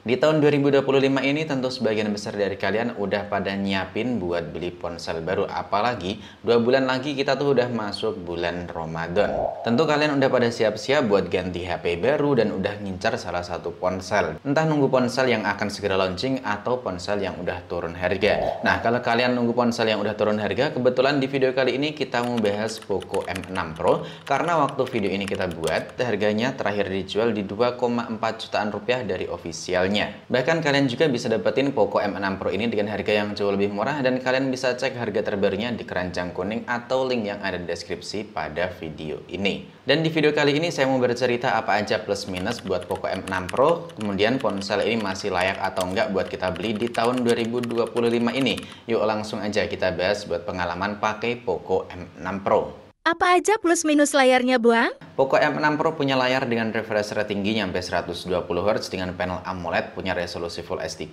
Di tahun 2025 ini tentu sebagian besar dari kalian udah pada nyiapin buat beli ponsel baru. Apalagi 2 bulan lagi kita tuh udah masuk bulan Ramadan. Tentu kalian udah pada siap-siap buat ganti HP baru dan udah ngincar salah satu ponsel. Entah nunggu ponsel yang akan segera launching atau ponsel yang udah turun harga. Nah, kalau kalian nunggu ponsel yang udah turun harga, kebetulan di video kali ini kita mau bahas Poco M6 Pro. Karena waktu video ini kita buat, harganya terakhir dijual di 2,4 jutaan rupiah dari officialnya. Bahkan kalian juga bisa dapetin Poco M6 Pro ini dengan harga yang jauh lebih murah dan kalian bisa cek harga terbarunya di keranjang kuning atau link yang ada di deskripsi pada video ini. Dan di video kali ini saya mau bercerita apa aja plus minus buat Poco M6 Pro, kemudian ponsel ini masih layak atau enggak buat kita beli di tahun 2025 ini. Yuk langsung aja kita bahas buat pengalaman pakai Poco M6 Pro. Apa aja plus minus layarnya, Bang? Poco M6 Pro punya layar dengan refresh rate tinggi sampai 120 Hz dengan panel AMOLED, punya resolusi Full HD+,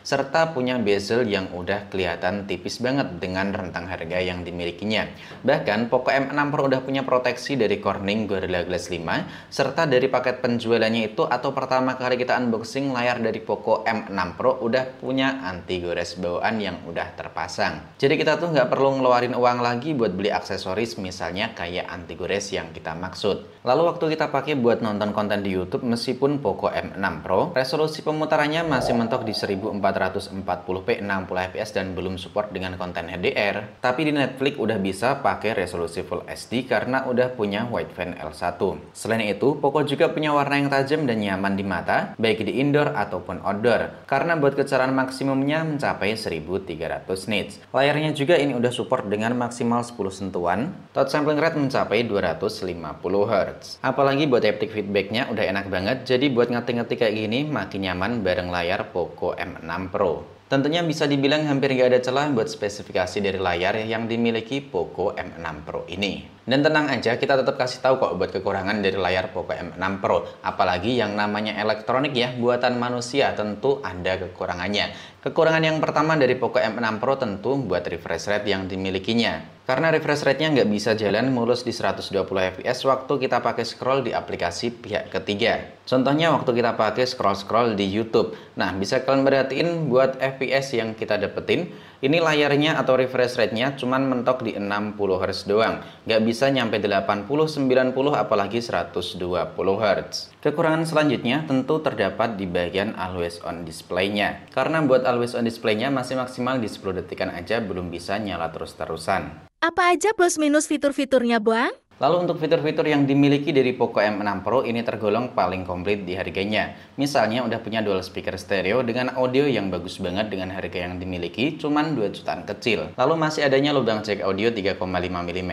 serta punya bezel yang udah kelihatan tipis banget dengan rentang harga yang dimilikinya. Bahkan Poco M6 Pro udah punya proteksi dari Corning Gorilla Glass 5, serta dari paket penjualannya itu atau pertama kali kita unboxing layar dari Poco M6 Pro udah punya anti gores bawaan yang udah terpasang. Jadi kita tuh nggak perlu ngeluarin uang lagi buat beli aksesoris misalnya kayak anti gores yang kita maksud. Lalu waktu kita pakai buat nonton konten di YouTube, meskipun Poco M6 Pro, resolusi pemutarannya masih mentok di 1440p 60 fps dan belum support dengan konten HDR. Tapi di Netflix udah bisa pakai resolusi Full HD karena udah punya wideband L1. Selain itu, Poco juga punya warna yang tajam dan nyaman di mata, baik di indoor ataupun outdoor. Karena buat kecerdasan maksimumnya mencapai 1300 nits. Layarnya juga ini udah support dengan maksimal 10 sentuhan. Touch sampling rate mencapai 250 Hz. Apalagi buat haptic feedbacknya udah enak banget, jadi buat ngetik-ngetik kayak gini makin nyaman bareng layar Poco M6 Pro. Tentunya bisa dibilang hampir nggak ada celah buat spesifikasi dari layar yang dimiliki Poco M6 Pro ini. Dan tenang aja, kita tetap kasih tahu kok buat kekurangan dari layar Poco M6 Pro. Apalagi yang namanya elektronik ya, buatan manusia tentu ada kekurangannya. Kekurangan yang pertama dari Poco M6 Pro tentu buat refresh rate yang dimilikinya. Karena refresh rate-nya nggak bisa jalan mulus di 120 fps waktu kita pakai scroll di aplikasi pihak ketiga. Contohnya waktu kita pakai scroll-scroll di YouTube. Nah, bisa kalian perhatiin buat FPS yang kita dapetin, ini layarnya atau refresh rate-nya cuman mentok di 60 Hz doang. Nggak bisa nyampe 80, 90, apalagi 120 Hz. Kekurangan selanjutnya tentu terdapat di bagian always on display-nya. Karena buat always on display-nya masih maksimal di 10 detikan aja, belum bisa nyala terus-terusan. Apa aja plus minus fitur-fiturnya, Bang? Lalu untuk fitur-fitur yang dimiliki dari Poco M6 Pro ini tergolong paling komplit di harganya. Misalnya udah punya dual speaker stereo dengan audio yang bagus banget dengan harga yang dimiliki cuman 2 jutaan kecil. Lalu masih adanya lubang jack audio 3,5 mm,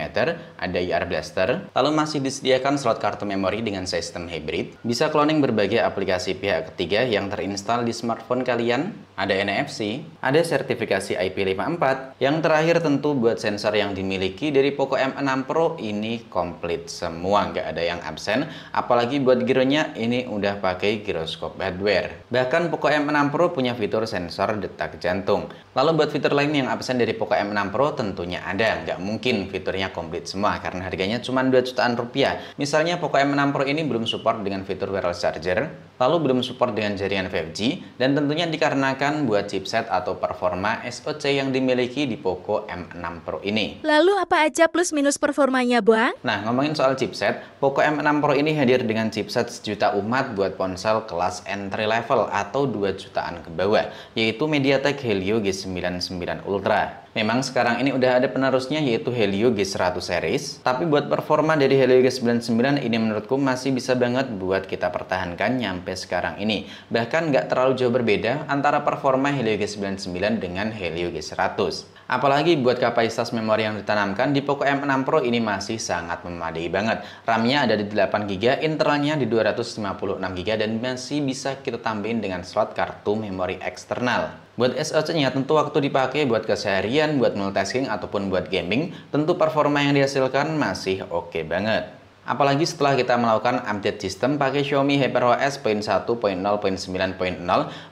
ada IR blaster, lalu masih disediakan slot kartu memori dengan sistem hybrid, bisa cloning berbagai aplikasi pihak ketiga yang terinstall di smartphone kalian, ada NFC, ada sertifikasi IP54, yang terakhir tentu buat sensor yang dimiliki dari Poco M6 Pro ini komplit semua, nggak ada yang absen. Apalagi buat gironya ini udah pakai gyroscope hardware. Bahkan Poco M6 Pro punya fitur sensor detak jantung. Lalu buat fitur lain yang absen dari Poco M6 Pro tentunya ada, nggak mungkin fiturnya komplit semua karena harganya cuma 2 jutaan rupiah. Misalnya Poco M6 Pro ini belum support dengan fitur wireless charger, lalu belum support dengan jaringan 5G, dan tentunya dikarenakan buat chipset atau performa SoC yang dimiliki di Poco M6 Pro ini. Lalu apa aja plus minus performanya, Bang? Nah, ngomongin soal chipset, Poco M6 Pro ini hadir dengan chipset sejuta umat buat ponsel kelas entry level atau 2 jutaan ke bawah, yaitu MediaTek Helio G99 Ultra. Memang sekarang ini udah ada penerusnya yaitu Helio G100 series, tapi buat performa dari Helio G99 ini menurutku masih bisa banget buat kita pertahankan nyampe sekarang ini. Bahkan nggak terlalu jauh berbeda antara performa Helio G99 dengan Helio G100. Apalagi buat kapasitas memori yang ditanamkan di Poco M6 Pro ini masih sangat memadai banget. RAM-nya ada di 8GB, internalnya di 256GB, dan masih bisa kita tambahin dengan slot kartu memori eksternal. Buat SoC-nya tentu waktu dipakai buat keseharian, buat multitasking, ataupun buat gaming, tentu performa yang dihasilkan masih oke banget. Apalagi setelah kita melakukan update sistem pakai Xiaomi HyperOS 1.1.0.9.0,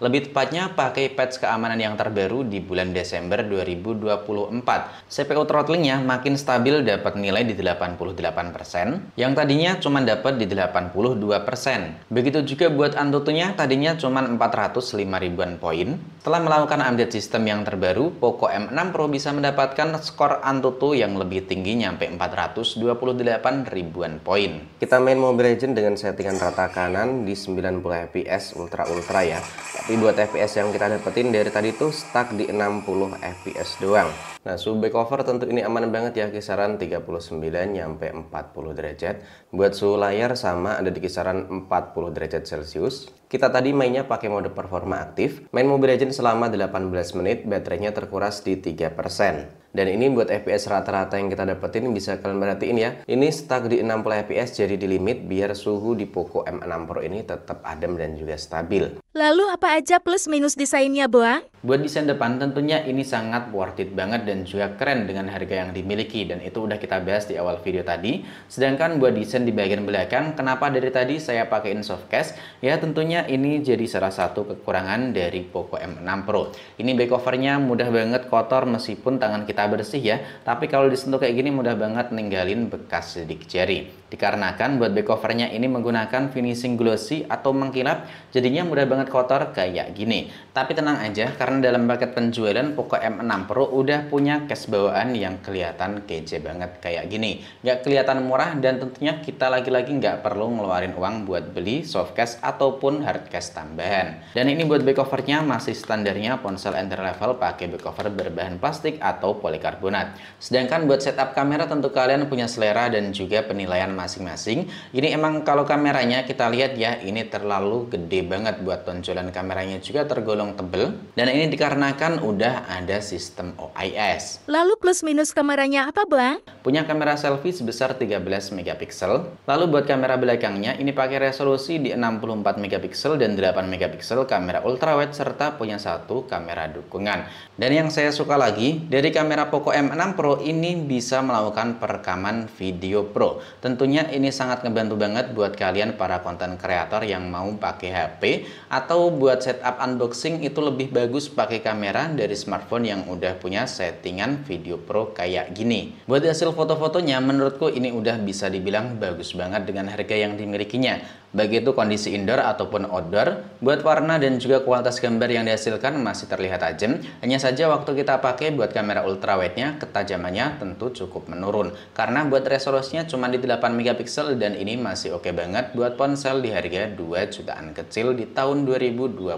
lebih tepatnya pakai patch keamanan yang terbaru di bulan Desember 2024. CPU throttlingnya makin stabil, dapat nilai di 88%, yang tadinya cuma dapat di 82%. Begitu juga buat Antutunya, tadinya cuma 405 ribuan poin. Setelah melakukan update sistem yang terbaru, Poco M6 Pro bisa mendapatkan skor Antutu yang lebih tinggi nyampe 428 ribuan poin. Kita main Mobile Legends dengan settingan rata kanan di 90 fps ultra ya. Tapi buat fps yang kita dapetin dari tadi tuh stuck di 60 fps doang. Nah, suhu back cover tentu ini aman banget ya, kisaran 39 nyampe 40 derajat. Buat suhu layar sama ada di kisaran 40 derajat Celcius. Kita tadi mainnya pakai mode performa aktif. Main Mobile Legends selama 18 menit, baterainya terkuras di 3%. Dan ini buat FPS rata-rata yang kita dapetin, bisa kalian perhatiin ya. Ini stuck di 60 fps, jadi di limit biar suhu di Poco M6 Pro ini tetap adem dan juga stabil. Lalu apa aja plus minus desainnya, Boang? Buat desain depan tentunya ini sangat worth it banget dan juga keren dengan harga yang dimiliki, dan itu udah kita bahas di awal video tadi. Sedangkan buat desain di bagian belakang, kenapa dari tadi saya pakaiin softcase? Ya tentunya ini jadi salah satu kekurangan dari Poco M6 Pro. Ini back covernya mudah banget kotor meskipun tangan kita bersih ya, tapi kalau disentuh kayak gini mudah banget ninggalin bekas sidik jari. Dikarenakan buat back covernya ini menggunakan finishing glossy atau mengkilap, jadinya mudah banget kotor kayak gini. Tapi tenang aja, karena dalam paket penjualan Poco M6 Pro udah punya case bawaan yang kelihatan kece banget kayak gini. Nggak kelihatan murah, dan tentunya kita lagi-lagi nggak perlu ngeluarin uang buat beli softcase ataupun hardcase tambahan. Dan ini buat back covernya masih standarnya ponsel entry level pakai back cover berbahan plastik atau polikarbonat. Sedangkan buat setup kamera tentu kalian punya selera dan juga penilaian masing-masing. Ini emang kalau kameranya kita lihat ya, ini terlalu gede banget, buat tonjolan kameranya juga tergolong tebel, dan ini dikarenakan udah ada sistem OIS. Lalu plus minus kameranya apa, Bang? Punya kamera selfie sebesar 13 megapiksel. Lalu buat kamera belakangnya ini pakai resolusi di 64 megapiksel dan 8 megapiksel kamera ultrawide, serta punya satu kamera dukungan. Dan yang saya suka lagi dari kamera Poco M6 Pro ini bisa melakukan perekaman video pro. Tentunya ini sangat ngebantu banget buat kalian para konten kreator yang mau pakai HP atau buat setup unboxing, itu lebih bagus pakai kamera dari smartphone yang udah punya settingan video pro kayak gini. Buat hasil foto-fotonya menurutku ini udah bisa dibilang bagus banget dengan harga yang dimilikinya. Baik itu kondisi indoor ataupun outdoor, buat warna dan juga kualitas gambar yang dihasilkan masih terlihat tajam. Hanya saja waktu kita pakai buat kamera ultrawide-nya, ketajamannya tentu cukup menurun. Karena buat resolusinya cuma di 8 megapiksel, dan ini masih oke banget buat ponsel di harga 2 jutaan kecil di tahun 2025.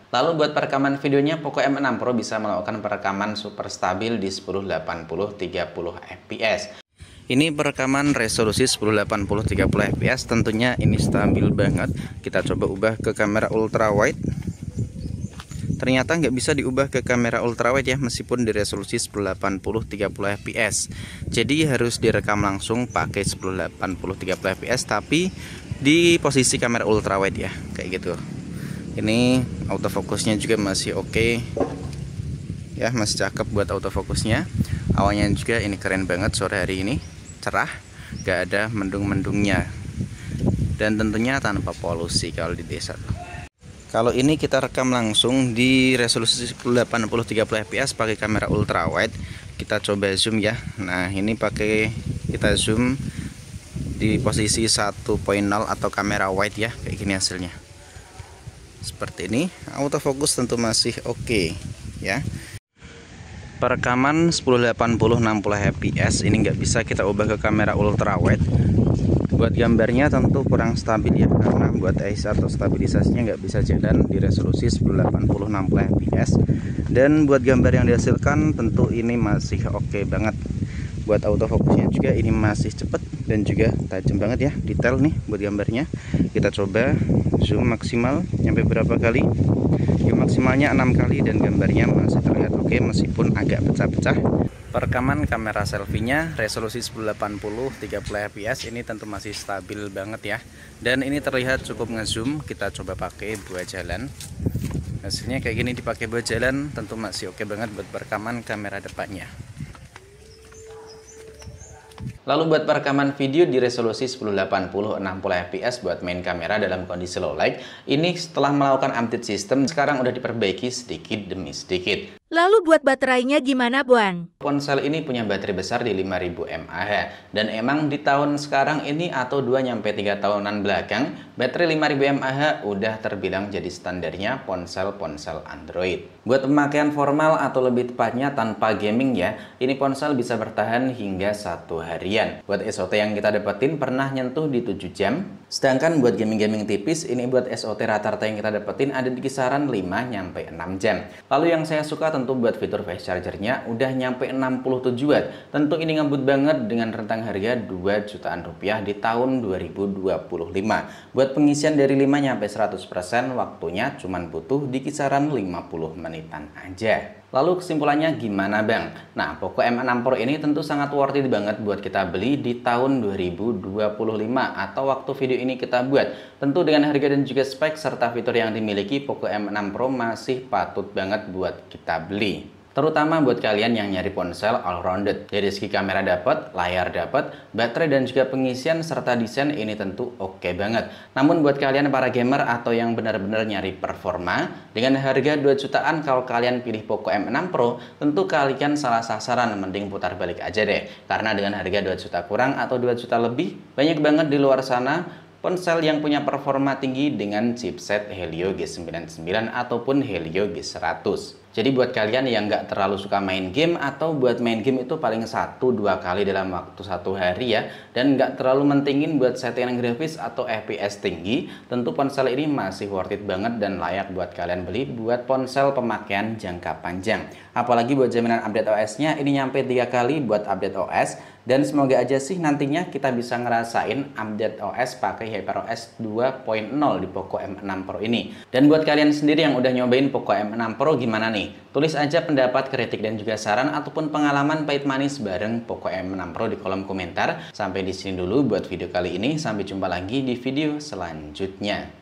Lalu buat perekaman videonya, Poco M6 Pro bisa melakukan perekaman super stabil di 1080 30 fps. Ini perekaman resolusi 1080 30 fps, tentunya ini stabil banget. Kita coba ubah ke kamera ultrawide. Ternyata nggak bisa diubah ke kamera ultrawide ya, meskipun di resolusi 1080 30 fps. Jadi harus direkam langsung pakai 1080 30 fps, tapi di posisi kamera ultrawide ya, kayak gitu. Ini autofokusnya juga masih oke ya, masih cakep buat autofokusnya. Awalnya juga ini keren banget, sore hari ini cerah, gak ada mendung-mendungnya, dan tentunya tanpa polusi kalau di desa tuh. Kalau ini kita rekam langsung di resolusi 1080 30 fps pakai kamera ultrawide. Kita coba zoom ya. Nah, ini pakai kita zoom di posisi 1.0 atau kamera wide ya, kayak gini hasilnya. Seperti ini. Autofokus tentu masih oke ya. Perekaman 1080 60 fps ini nggak bisa kita ubah ke kamera ultrawide. Buat gambarnya tentu kurang stabil ya, karena buat ISO atau stabilisasinya nggak bisa jalan di resolusi 1080 60 fps. Dan buat gambar yang dihasilkan tentu ini masih oke banget. Buat autofokusnya juga ini masih cepet dan juga tajam banget ya, detail nih buat gambarnya. Kita coba zoom maksimal sampai berapa kali? Ya maksimalnya 6 kali, dan gambarnya masih terlihat oke meskipun agak pecah-pecah. Perekaman kamera selfie-nya resolusi 1080 30 fps ini tentu masih stabil banget ya. Dan ini terlihat cukup ngezoom. Kita coba pakai buat jalan. Hasilnya kayak gini dipakai buat jalan, tentu masih oke banget buat perekaman kamera depannya. Lalu buat perekaman video di resolusi 1080 60 fps buat main kamera dalam kondisi low light, ini setelah melakukan update sistem sekarang udah diperbaiki sedikit demi sedikit. Lalu buat baterainya gimana, Bang? Ponsel ini punya baterai besar di 5000 mAh dan emang di tahun sekarang ini atau 2-3 tahunan belakang, baterai 5000 mAh udah terbilang jadi standarnya ponsel-ponsel Android. Buat pemakaian formal atau lebih tepatnya tanpa gaming ya, ini ponsel bisa bertahan hingga 1 harian. Buat SOT yang kita dapetin pernah nyentuh di 7 jam. Sedangkan buat gaming-gaming tipis, ini buat SOT rata-rata yang kita dapetin ada di kisaran 5-6 jam. Lalu yang saya suka tentu buat fitur fast chargernya udah nyampe 67 watt. Tentu ini ngebut banget dengan rentang harga 2 jutaan rupiah di tahun 2025. Buat pengisian dari 5-100% waktunya cuman butuh di kisaran 50 menitan aja. Lalu kesimpulannya gimana Bang? Nah, Poco M6 Pro ini tentu sangat worth it banget buat kita beli di tahun 2025 atau waktu video ini kita buat. Tentu dengan harga dan juga spek serta fitur yang dimiliki, Poco M6 Pro masih patut banget buat kita beli. Terutama buat kalian yang nyari ponsel all-rounded. Dari segi kamera dapat, layar dapat, baterai dan juga pengisian serta desain ini tentu oke banget. Namun buat kalian para gamer atau yang benar-benar nyari performa, dengan harga 2 jutaan kalau kalian pilih Poco M6 Pro, tentu kalian salah sasaran, mending putar balik aja deh. Karena dengan harga 2 juta kurang atau 2 juta lebih, banyak banget di luar sana ponsel yang punya performa tinggi dengan chipset Helio G99 ataupun Helio G100. Jadi buat kalian yang nggak terlalu suka main game atau buat main game itu paling 1-2 kali dalam waktu 1 hari ya, dan nggak terlalu mentingin buat settingan grafis atau FPS tinggi, tentu ponsel ini masih worth it banget dan layak buat kalian beli buat ponsel pemakaian jangka panjang. Apalagi buat jaminan update OS-nya ini nyampe 3 kali buat update OS, dan semoga aja sih nantinya kita bisa ngerasain update OS pakai HyperOS 2.0 di Poco M6 Pro ini. Dan buat kalian sendiri yang udah nyobain Poco M6 Pro gimana nih? Tulis aja pendapat, kritik, dan juga saran ataupun pengalaman pahit manis bareng Poco M6 Pro di kolom komentar. Sampai di sini dulu buat video kali ini. Sampai jumpa lagi di video selanjutnya.